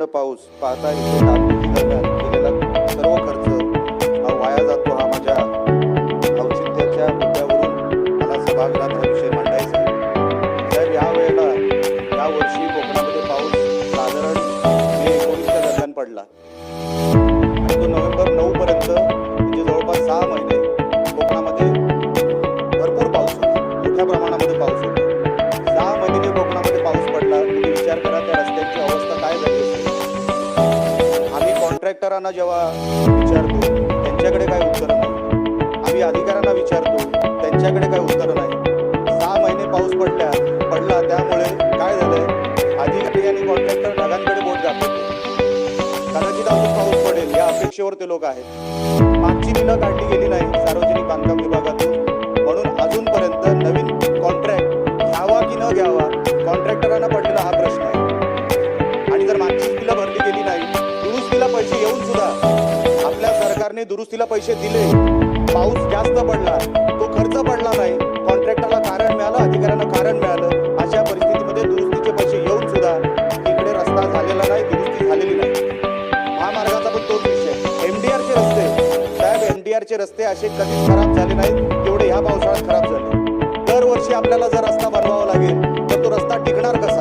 मुसळधार पाऊस पाहता इथे डागडुजी दरम्यान केलेला सर्व खर्च हा वाया जातो। हा माझ्या औचित्याच्या मुद्द्यावरून मला सभागृहात हा विषय मांडायचा आहे। साहेब, या वर्षी कोकणामध्ये पाऊस साधारण मे 19 दरम्यान पडला आणि तो नोव्हेंबर 9 पर्यंत म्हणजे जवळपास 6 महिने कोकणामध्ये भरपूर पाऊस होता, मोठ्या प्रमाणामध्ये पाऊस होता। 6 महिने कोकणामध्ये पाऊस पडला। तुम्ही विचार करा त्या रस्त्यांची अवस्था काय झाली असेल। आम्ही कॉन्ट्रॅक्टरांना जेव्हा विचारतो त्यांच्याकडे काय उत्तर नाही, आम्ही अधिकाऱ्यांना विचारतो त्यांच्याकडे काय उत्तर नाही। 6 महिने पाऊस पडला त्यामुळे काय झालंय, अधिकारी आणि कॉन्ट्रॅक्टर ढगांकडे बोट दाखवते। कदाचित अजून पाऊस पडेल या अपेक्षेवर ते लोक आहेत। मागची बिलं काढली गेली नाही सार्वजनिक बांधकाम विभागातून, म्हणून अजूनपर्यंत नवीन कॉन्ट्रॅक्ट घ्यावा की न घ्यावा कॉन्ट्रॅक्टरांना पडलेला हा प्रश्न आहे। आणि जर मागची बिलं भरली गेली नाही, दुरुस्तीला पैसे येऊन सुद्धा आपल्या सरकारने दुरुस्तीला पैसे दिले, पाऊस जास्त पडला, तो खर्च पडला नाही, कॉन्ट्रॅक्टरला कारण मिळालं, अधिकाऱ्यांना कारण मिळालं, अशा परिस्थितीमध्ये दुरुस्तीचे पैसे येऊन सुद्धा इकडे रस्ता झालेला नाही, दुरुस्ती झालेली नाही। महामार्गाचा पण तोच विषय। MDRचे रस्ते साहेब, MDRचे रस्ते असे कधीच खराब झाले नाहीत तेवढे ह्या पावसाळ्यात खराब झाले। दरवर्षी आपल्याला जर रस्ता बनवावा लागेल तर तो रस्ता टिकणार कसा?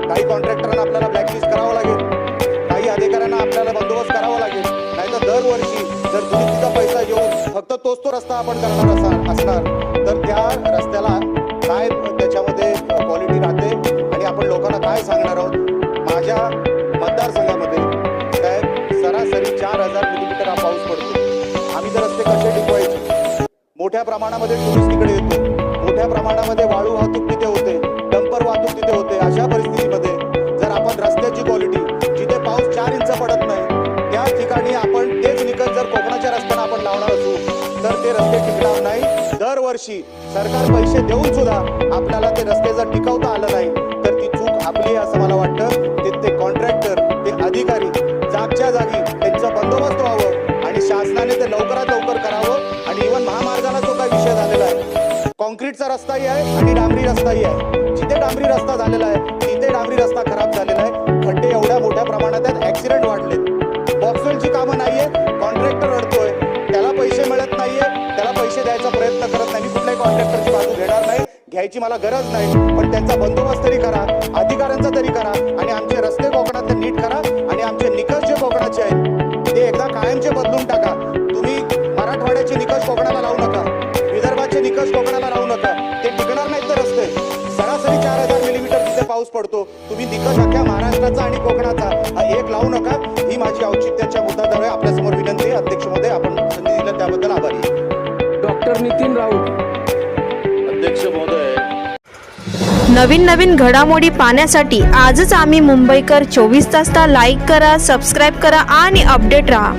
काही कॉन्ट्रॅक्टरांना आपल्याला ब्लॅकलिस्ट करावं लागेल, काही अधिकाऱ्यांना आपल्याला बंदोबस्त करावा लागेल, नाहीतर दरवर्षी जर दुरुस्तीचा पैसा येऊन फक्त तोच तो रस्ता आपण करणार असणार तर त्या रस्त्याला काय त्याच्यामध्ये क्वालिटी राहते आणि आपण लोकांना काय सांगणार आहोत। माझ्या मतदारसंघामध्ये साहेब सरासरी 4000 मिलीमीटर हा पाऊस पडतो। आम्ही जर रस्ते कसे टिकवायचे? मोठ्या प्रमाणामध्ये टुरिस्ट तिकडे येतो, मोठ्या प्रमाणामध्ये वाळू वाहतूक तिथे होते, डंपर वाहतूक तिथे होते। अशा परिस्थितीमध्ये जर आपण रस्त्याची क्वालिटी जिथे पाऊस 4 इंच पडत नाही त्या ठिकाणी आपण तेच निकष जर कोकणाच्या रस्त्याला आपण लावणार असू तर ते रस्ते टिकणार नाही। दरवर्षी सरकार पैसे देऊन सुद्धा आपल्याला ते रस्ते जर टिकवता आलं नाही तर ती चूक आपली असं मला वाटतं। ते कॉन्ट्रॅक्टर, ते अधिकारी जागच्या जागी त्यांचा बंदोबस्त व्हावं आणि शासनाने ते लवकरात लवकर करावं। आणि इव्हन महामार्गाला जो काही विषय झालेला आहे, कॉन्क्रीटचा रस्ताही आहे आणि डांबरी रस्ताही आहे। जिथे डांबरी रस्ता झालेला आहे तिथे डांबरी रस्ता खराब झालेला आहे, खड्डे एवढ्या मोठ्या प्रमाणात आहेत, ऍक्सिडेंट वाढलेत। बॉक्सवेलची कामं नाहीये, कॉन्ट्रॅक्टर रडतोय, त्याला पैसे मिळत नाहीये, त्याला पैसे द्यायचा प्रयत्न करत नाही। मी कुठल्याही कॉन्ट्रॅक्टरची बाजू घेणार नाही, घ्यायची मला गरज नाही, पण त्यांचा बंदोबस्त तरी करा, अधिकाऱ्यांचा तरी करा आणि आमचे रस्ते कोकणातले नीट करा आणि आमचे निकष जे कोकणाचे आहेत ते एकदा कायमचे बदलून टाका। तुम्ही मराठवाड्याचे निकष कोकणाला लावू नका, विदर्भाचे निकष कोकणाला लावू नका, ते टिकणार नाहीत ते रस्ते। सरासरी 4000 मिलीमीटर जिथे पाऊस पडतो, तुम्ही निकष अख्ख्या महाराष्ट्राचा आणि कोकणाचा हा एक लावू नका। ही माझी औचित्याच्या मुद्द्याद्वारे आपल्यासमोर विनंती। अध्यक्ष महोदय, आपण संधी दिली त्याबद्दल आभारी आहे। डॉक्टर नितीन राऊत। अध्यक्ष महोदय, नवीन घडामोडी पाहण्यासाठी आजच आम्ही मुंबईकर 24 तासला लाईक करा, सबस्क्राईब करा आणि अपडेट रहा।